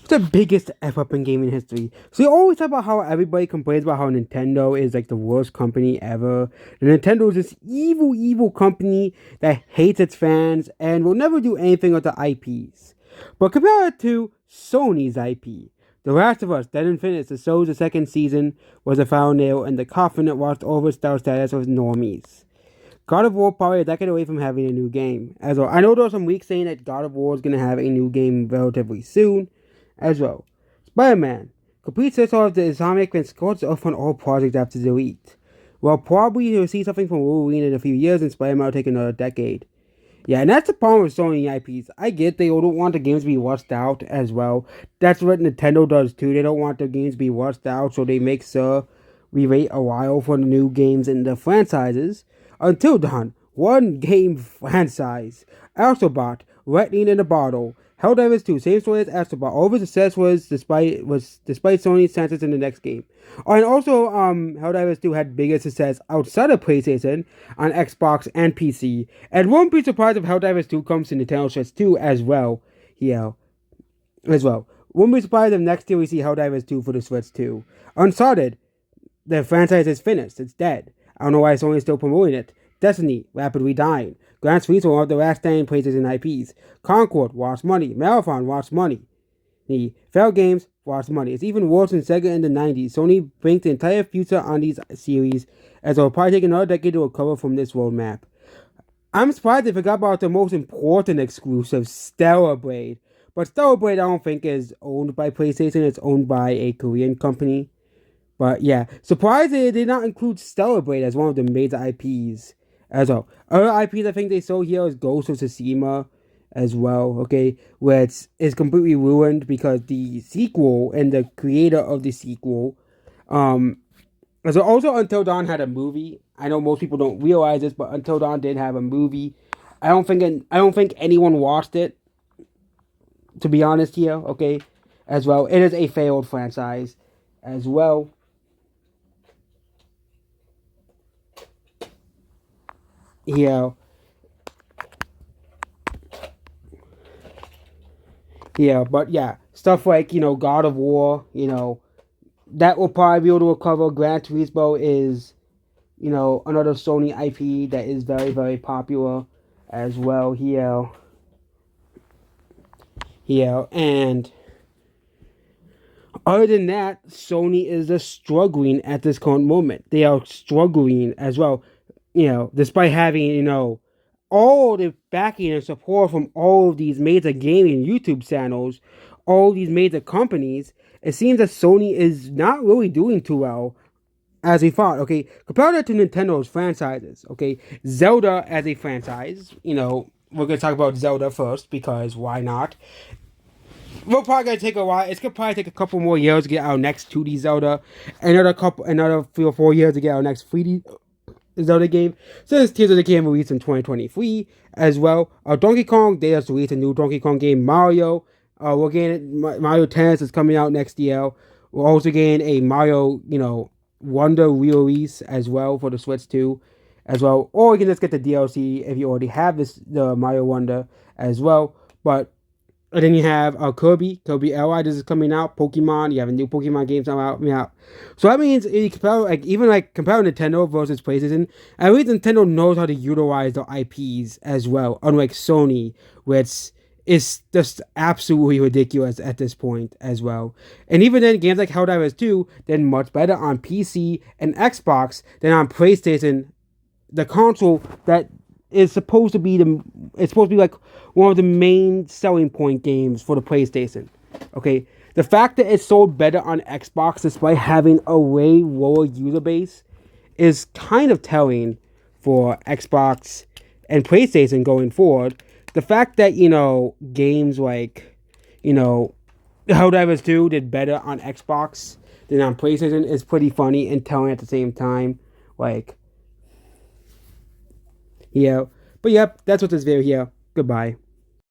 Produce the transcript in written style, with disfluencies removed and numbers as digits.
the biggest F up in gaming history. So you always talk about how everybody complains about how Nintendo is like the worst company ever. Nintendo is this evil, evil company that hates its fans and will never do anything with the IPs. But compare it to Sony's IP. The Last of Us, Dead and Finished, the Souls, the second season was a final nail in the coffin that watched over star status of normies. God of War probably a decade away from having a new game as well. I know there are some leaks saying that God of War is going to have a new game relatively soon as well. Spider-Man. Complete search of the Islamic and scorched off on all projects after delete. Well, probably you'll see something from Wolverine in a few years and Spider-Man will take another decade. Yeah, and that's the problem with Sony IPs. I get they don't want the games to be rushed out as well. That's what Nintendo does too. They don't want the games to be rushed out, so they make sure we wait a while for the new games in the franchises. Until then, one game franchise. Astrobot, Lightning in a Bottle. Helldivers 2, same story as Astrobot. All of its success was despite Sony's chances in the next game. Oh, and also, Helldivers 2 had bigger success outside of PlayStation on Xbox and PC. And won't be surprised if Helldivers 2 comes to Nintendo Switch 2 as well. Yeah, as well. Won't be surprised if next year we see Helldivers 2 for the Switch 2. Uncharted, the franchise is finished. It's dead. I don't know why Sony's still promoting it. Destiny, rapidly dying. Gran Turismo, one of the last standing PlayStation IPs. Concord, lost money. Marathon, lost money. The failed games, lost money. It's even worse than Sega in the 90s. Sony banked the entire future on these series, as it will probably take another decade to recover from this roadmap. I'm surprised they forgot about the most important exclusive, Stellar Blade. But Stellar Blade, I don't think is owned by PlayStation. It's owned by a Korean company. But yeah, surprised they did not include Stellar Blade as one of the major IPs as well. Other IPs I think they sold here is Ghost of Tsushima as well, okay, where it's completely ruined because the sequel and the creator of the sequel, so also Until Dawn had a movie. I know most people don't realize this, but Until Dawn did have a movie. I don't think anyone watched it, to be honest here, okay, as well. It is a failed franchise as well. Yeah. Yeah, but yeah, stuff like, God of War, that will probably be able to recover. Gran Turismo is, another Sony IP that is very, very popular as well here. Yeah, and other than that, Sony is just struggling at this current moment. They are struggling as well, despite having, all the backing and support from all of these major gaming YouTube channels, all these major companies. It seems that Sony is not really doing too well as we thought. Okay, compare that to Nintendo's franchises. Okay, Zelda as a franchise. We're gonna talk about Zelda first because why not? We're probably gonna take a while. It's gonna probably take a couple more years to get our next 2D Zelda, another 3 or 4 years to get our next 3D Zelda game. So this Tears of the Kingdom released in 2023 as well. Donkey Kong, they just released a new Donkey Kong game. Mario, we're getting Mario Tennis is coming out next year. We're also getting a Mario, Wonder re-release as well for the Switch 2 as well. Or you can just get the DLC if you already have the Mario Wonder as well. But and then you have Kirby Allied. This is coming out. Pokemon. You have a new Pokemon game coming out. So that means you compare, compare Nintendo versus PlayStation. At least Nintendo knows how to utilize their IPs as well, unlike Sony, which is just absolutely ridiculous at this point as well. And even then, games like Helldivers 2 did much better on PC and Xbox than on PlayStation, the console that is supposed to be like one of the main selling point games for the PlayStation. Okay, the fact that it sold better on Xbox despite having a way lower user base is kind of telling for Xbox and PlayStation going forward. The fact that games like Helldivers 2 did better on Xbox than on PlayStation is pretty funny and telling at the same time. Yeah, but yep, that's what this video here. Goodbye.